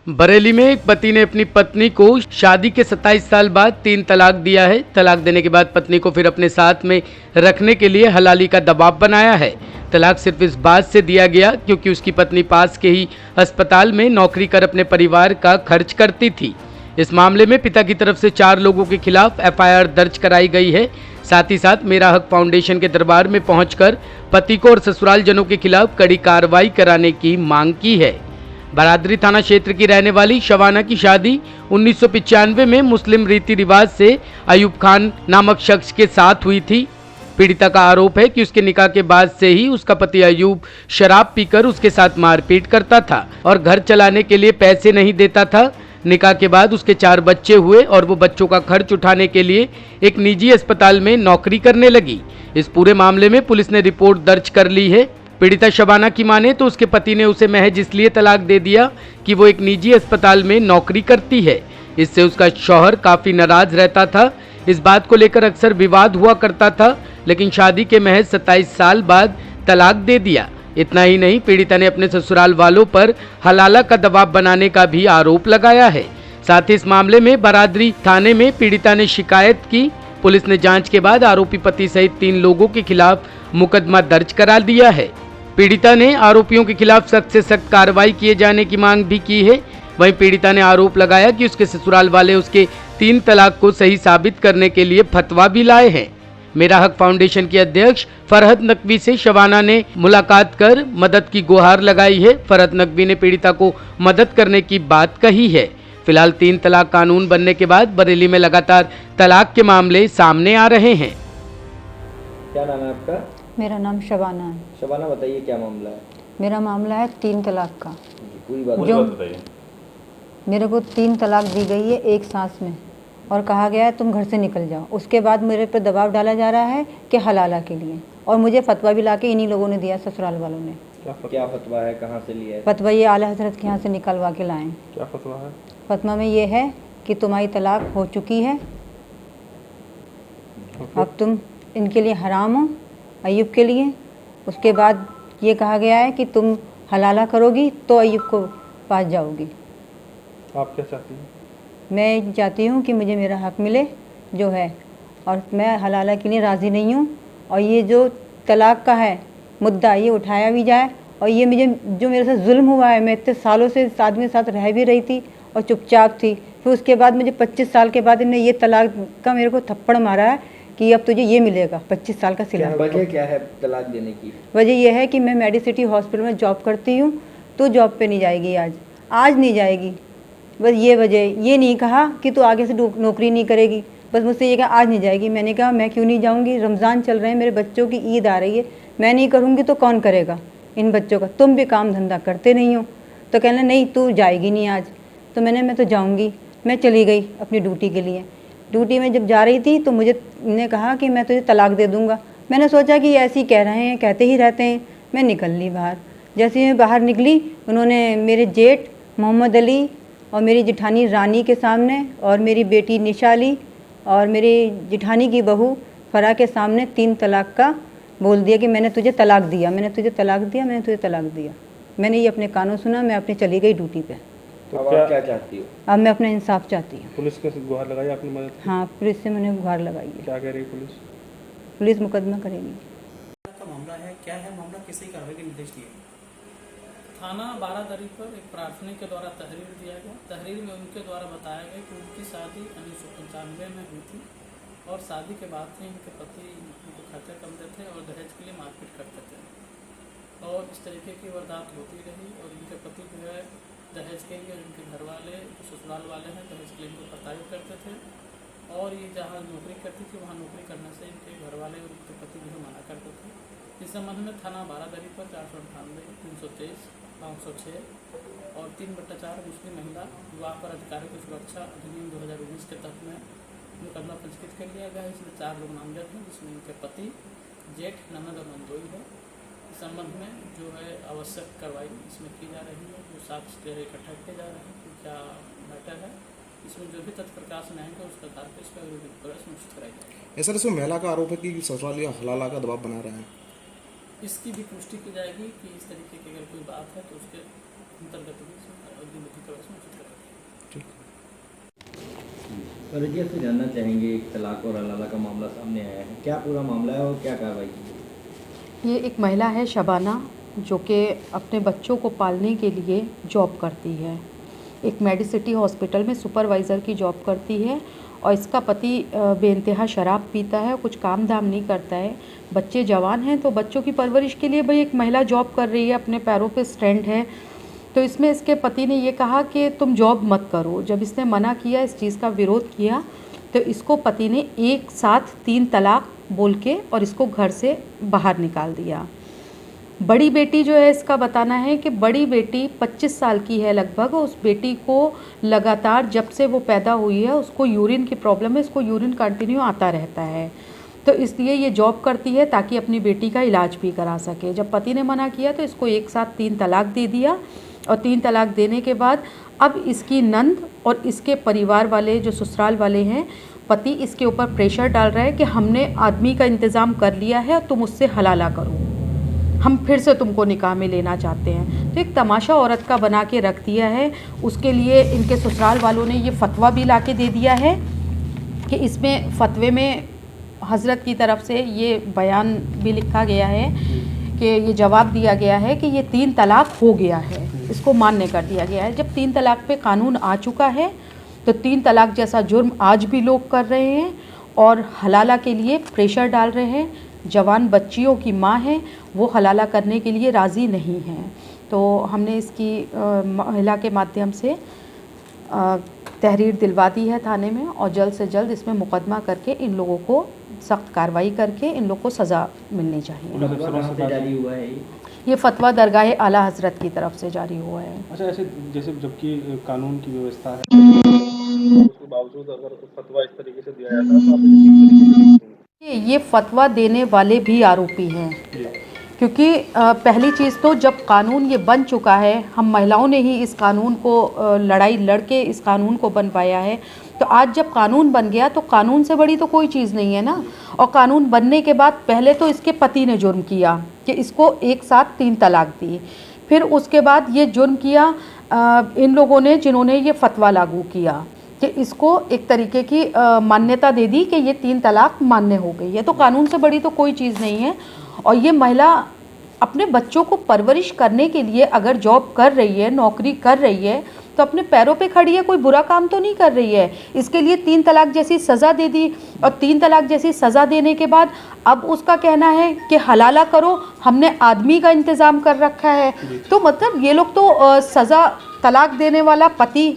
बरेली में एक पति ने अपनी पत्नी को शादी के 27 साल बाद 3 तलाक दिया है। तलाक देने के बाद पत्नी को फिर अपने साथ में रखने के लिए हलाली का दबाव बनाया है। तलाक सिर्फ इस बात से दिया गया क्योंकि उसकी पत्नी पास के ही अस्पताल में नौकरी कर अपने परिवार का खर्च करती थी। इस मामले में पिता की तरफ से 4 लोगों के खिलाफ एफआईआर दर्ज कराई गई है। साथ ही साथ मेरा हक फाउंडेशन के दरबार में पहुंचकर पति को और ससुराल जनों के खिलाफ कड़ी कार्रवाई कराने की मांग की है। बरादरी थाना क्षेत्र की रहने वाली शबाना की शादी 1995 में मुस्लिम रीति रिवाज से अयूब खान नामक शख्स के साथ हुई थी। पीड़िता का आरोप है कि उसके निकाह के बाद से ही उसका पति अयूब शराब पीकर उसके साथ मारपीट करता था और घर चलाने के लिए पैसे नहीं देता था। निकाह के बाद उसके 4 बच्चे हुए और वो बच्चों का खर्च उठाने के लिए एक निजी अस्पताल में नौकरी करने लगी। इस पूरे मामले में पुलिस ने रिपोर्ट दर्ज कर ली है। पीड़िता शबाना की माने तो उसके पति ने उसे महज इसलिए तलाक दे दिया कि वो एक निजी अस्पताल में नौकरी करती है। इससे उसका शौहर काफी नाराज रहता था। इस बात को लेकर अक्सर विवाद हुआ करता था, लेकिन शादी के महज 27 साल बाद तलाक दे दिया। इतना ही नहीं, पीड़िता ने अपने ससुराल वालों पर हलाला का दबाव बनाने का भी आरोप लगाया है। साथ ही इस मामले में बरादरी थाने में पीड़िता ने शिकायत की। पुलिस ने जांच के बाद आरोपी पति सहित 3 लोगों के खिलाफ मुकदमा दर्ज करा दिया है। पीड़िता ने आरोपियों के खिलाफ सख्त से सख्त कार्रवाई किए जाने की मांग भी की है। वहीं पीड़िता ने आरोप लगाया कि उसके ससुराल वाले उसके 3 तलाक को सही साबित करने के लिए फतवा भी लाए हैं। मेरा हक फाउंडेशन के अध्यक्ष फरहद नकवी से शबाना ने मुलाकात कर मदद की गुहार लगाई है। फरहद नकवी ने पीड़िता को मदद करने की बात कही है। फिलहाल 3 तलाक कानून बनने के बाद बरेली में लगातार तलाक के मामले सामने आ रहे हैं। क्या नाम है आपका? मेरा नाम शबाना है। शबाना, बताइए क्या मामला है? मेरा मामला है 3 तलाक का। पूरी बात बताइए। मेरे को 3 तलाक दी गई है एक सांस में और कहा गया है तुम घर से निकल जाओ। उसके बाद मेरे पर दबाव डाला जा रहा है कि हलाला के लिए, और मुझे फतवा भी लाके इन्हीं लोगों ने दिया, ससुराल वालों ने। क्या फतवा है, कहाँ से लिया है? फतवा ये आला हजरत के यहाँ से निकलवा के लाएं। क्या फतवा है? फतवा में ये है कि तुम्हारी तलाक हो चुकी है, अब तुम इनके लिए हराम हो, अयूब के लिए। उसके बाद ये कहा गया है कि तुम हलाला करोगी तो अयूब को पास जाओगी। आप क्या चाहती हैं? मैं चाहती हूँ कि मुझे मेरा हक मिले जो है, और मैं हलाला के लिए राज़ी नहीं हूँ। और ये जो तलाक का है मुद्दा, ये उठाया भी जाए। और ये मुझे जो मेरे साथ जुल्म हुआ है, मैं इतने सालों से इस आदमी के साथ रह भी रही थी और चुपचाप थी। फिर उसके बाद मुझे 25 साल के बाद इन्हें ये तलाक का मेरे को थप्पड़ मारा है कि अब तुझे ये मिलेगा 25 साल का सिला। वजह क्या है तलाक देने की? वजह यह है कि मैं मेडिसिटी हॉस्पिटल में जॉब करती हूँ, तो जॉब पे नहीं जाएगी, आज नहीं जाएगी। बस ये वजह। ये नहीं कहा कि तू आगे से नौकरी नहीं करेगी, बस मुझसे ये कहा आज नहीं जाएगी। मैंने कहा मैं क्यों नहीं जाऊँगी, रमज़ान चल रहे हैं, मेरे बच्चों की ईद आ रही है, मैं नहीं करूँगी तो कौन करेगा इन बच्चों का? तुम भी काम धंधा करते नहीं हो। तो कहना नहीं तू जाएगी नहीं आज। तो मैं तो जाऊँगी। मैं चली गई अपनी ड्यूटी के लिए। ड्यूटी में जब जा रही थी तो मुझे ने कहा कि मैं तुझे तलाक दे दूँगा। मैंने सोचा कि ऐसे ही कह रहे हैं, कहते ही रहते हैं। मैं निकल ली बाहर। जैसे ही मैं बाहर निकली, उन्होंने मेरे जेठ मोहम्मद अली और मेरी जिठानी रानी के सामने और मेरी बेटी निशा अली और मेरी जिठानी की बहू फरा के सामने 3 तलाक का बोल दिया कि मैंने तुझे तलाक दिया, मैंने तुझे तलाक दिया, मैंने तुझे तलाक दिया। मैंने ये अपने कानों सुना। मैं अपने चली गई ड्यूटी पे। तो अब आप क्या चाहती हो? अब मैं अपना इंसाफ चाहती हूँ। पुलिस के गुहार लगाई आपने मदद की? हाँ, पुलिस से मैंने गुहार लगाई है। क्या कह रही है पुलिस? पुलिस मुकदमा करेगी। का मामला है, क्या है मामला, किसी कार्रवाई के निर्देश दिए? थाना बारादरी पर एक प्रार्थना के द्वारा तहरीर दिया गया। तहरीर में उनके द्वारा बताया गया कि उनकी शादी 1995 में हुई थी और शादी के बाद से इनके पति उनको खर्चे कम देते और दहेज के लिए मारपीट करते थे और इस तरीके की वारदात होती रही। और इनके पति जो है दहेज के लिए उनके घर वाले, ससुराल वाले हैं, दहेज के लिए इनको प्रताड़ित करते थे। और ये जहाँ नौकरी करती थी वहाँ नौकरी करने से इनके घर वाले और इनके पति जो है मना करते थे। इस संबंध में थाना बारादरी पर 498, 323, 506 और 3/4 मुस्लिम महिला विवाह पर अधिकारों की सुरक्षा अधिनियम 2019 के तहत में मुकदमा पंजीकृत कर लिया गया है। इसमें 4 लोग नामजद हैं, जिसमें इनके पति, जेठ, ननद और नंदोई है। इस संबंध में जो है आवश्यक कार्रवाई इसमें की जा रही है। जो साक्ष्य इकट्ठा किए जा रहे हैं कि क्या मैटर है, इसमें जो भी तथ्य प्रकाश में आएंगे उसके आधार पर इसका प्रयास निश्चित कराई जाएगी। सर, इसमें महिला का आरोप है कि ससुराल या हलाला का दबाव बना रहे हैं। इसकी भी पुष्टि की जाएगी कि इस तरीके की अगर कोई बात है तो उसके अंतर्गत भी प्रयास निश्चित कराई और जी आपसे जानना चाहेंगे, एक तलाक और हलाला का मामला सामने आया है, क्या पूरा मामला है और क्या कार्रवाई की गई? ये एक महिला है शबाना, जो कि अपने बच्चों को पालने के लिए जॉब करती है। एक मेडिसिटी हॉस्पिटल में सुपरवाइज़र की जॉब करती है और इसका पति बेइंतहा शराब पीता है, कुछ काम धाम नहीं करता है। बच्चे जवान हैं तो बच्चों की परवरिश के लिए भाई एक महिला जॉब कर रही है, अपने पैरों पे स्टैंड है। तो इसमें इसके पति ने ये कहा कि तुम जॉब मत करो। जब इसने मना किया, इस चीज़ का विरोध किया, तो इसको पति ने एक साथ 3 तलाक बोल के और इसको घर से बाहर निकाल दिया। बड़ी बेटी जो है, इसका बताना है कि बड़ी बेटी 25 साल की है लगभग। उस बेटी को लगातार जब से वो पैदा हुई है उसको यूरिन की प्रॉब्लम है, इसको यूरिन कंटिन्यू आता रहता है। तो इसलिए ये जॉब करती है ताकि अपनी बेटी का इलाज भी करा सके। जब पति ने मना किया तो इसको एक साथ 3 तलाक दे दिया और 3 तलाक देने के बाद अब इसकी नंद और इसके परिवार वाले जो ससुराल वाले हैं, पति इसके ऊपर प्रेशर डाल रहा है कि हमने आदमी का इंतज़ाम कर लिया है और तुम उससे हलाला करो, हम फिर से तुमको निकाह में लेना चाहते हैं। तो एक तमाशा औरत का बना के रख दिया है। उसके लिए इनके ससुराल वालों ने ये फतवा भी ला के दे दिया है कि इसमें फतवे में हज़रत की तरफ से ये बयान भी लिखा गया है कि ये जवाब दिया गया है कि ये 3 तलाक हो गया है, इसको मान्य कर दिया गया है। जब 3 तलाक पे कानून आ चुका है तो 3 तलाक जैसा जुर्म आज भी लोग कर रहे हैं और हलाला के लिए प्रेशर डाल रहे हैं। जवान बच्चियों की माँ है, वो हलाला करने के लिए राज़ी नहीं हैं। तो हमने इसकी महिला के माध्यम से तहरीर दिलवा दी है थाने में और जल्द से जल्द इसमें मुकदमा करके इन लोगों को सख्त कार्रवाई करके इन लोगों को सज़ा मिलनी चाहिए। कहाँ से जारी हुआ है ये फतवा दरगाह आला हज़रत की तरफ से जारी हुआ है। अच्छा, ऐसे जैसे जबकि कानून की व्यवस्था है, उसके बावजूद अगर फतवा इस तरीके से दिया जाता है तो आप इसे किस तरीके से देखते हैं? ये फतवा देने वाले भी आरोपी हैं, क्योंकि पहली चीज़ तो जब कानून ये बन चुका है, हम महिलाओं ने ही इस कानून को लड़ाई लड़के इस कानून को बनवाया है। तो आज जब कानून बन गया तो कानून से बड़ी तो कोई चीज़ नहीं है ना। और कानून बनने के बाद पहले तो इसके पति ने जुर्म किया कि इसको एक साथ 3 तलाक दी, फिर उसके बाद ये जुर्म किया इन लोगों ने जिन्होंने ये फतवा लागू किया कि इसको एक तरीके की मान्यता दे दी कि ये 3 तलाक मान्य हो गई है। तो कानून से बड़ी तो कोई चीज़ नहीं है। और ये महिला अपने बच्चों को परवरिश करने के लिए अगर जॉब कर रही है, नौकरी कर रही है, तो अपने पैरों पे खड़ी है, कोई बुरा काम तो नहीं कर रही है। इसके लिए 3 तलाक जैसी सज़ा दे दी और 3 तलाक जैसी सज़ा देने के बाद अब उसका कहना है कि हलाला करो, हमने आदमी का इंतज़ाम कर रखा है। तो मतलब ये लोग तो सज़ा, तलाक देने वाला पति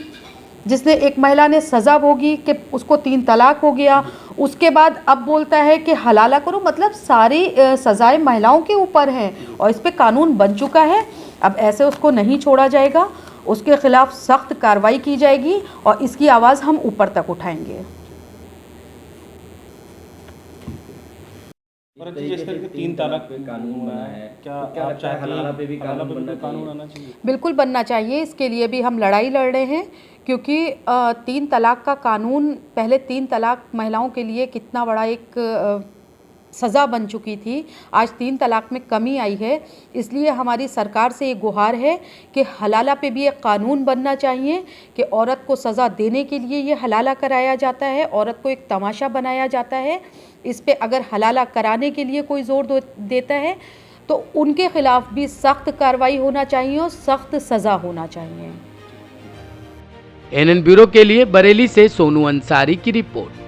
जिसने एक महिला ने सज़ा भोगी कि उसको 3 तलाक हो गया, उसके बाद अब बोलता है कि हलाला करो। मतलब सारी सज़ाएं महिलाओं के ऊपर हैं और इस पे कानून बन चुका है। अब ऐसे उसको नहीं छोड़ा जाएगा, उसके ख़िलाफ़ सख्त कार्रवाई की जाएगी और इसकी आवाज़ हम ऊपर तक उठाएंगे। और जिस तरह के 3 तलाक पे कानून बना है, क्या तो क्या आप लगता है चाहती हैं हलाला पे भी हलाला पे भी कानून कानून आना चाहिए? बिल्कुल बनना चाहिए। इसके लिए भी हम लड़ाई लड़ रहे हैं, क्योंकि 3 तलाक का कानून, पहले 3 तलाक महिलाओं के लिए कितना बड़ा एक सज़ा बन चुकी थी, आज 3 तलाक में कमी आई है। इसलिए हमारी सरकार से ये गुहार है कि हलाला पे भी एक कानून बनना चाहिए कि औरत को सज़ा देने के लिए ये हलाला कराया जाता है, औरत को एक तमाशा बनाया जाता है। इस पे अगर हलाला कराने के लिए कोई ज़ोर देता है तो उनके ख़िलाफ़ भी सख्त कार्रवाई होना चाहिए और सख्त सज़ा होना चाहिए। एनएन ब्यूरो के लिए बरेली से सोनू अंसारी की रिपोर्ट।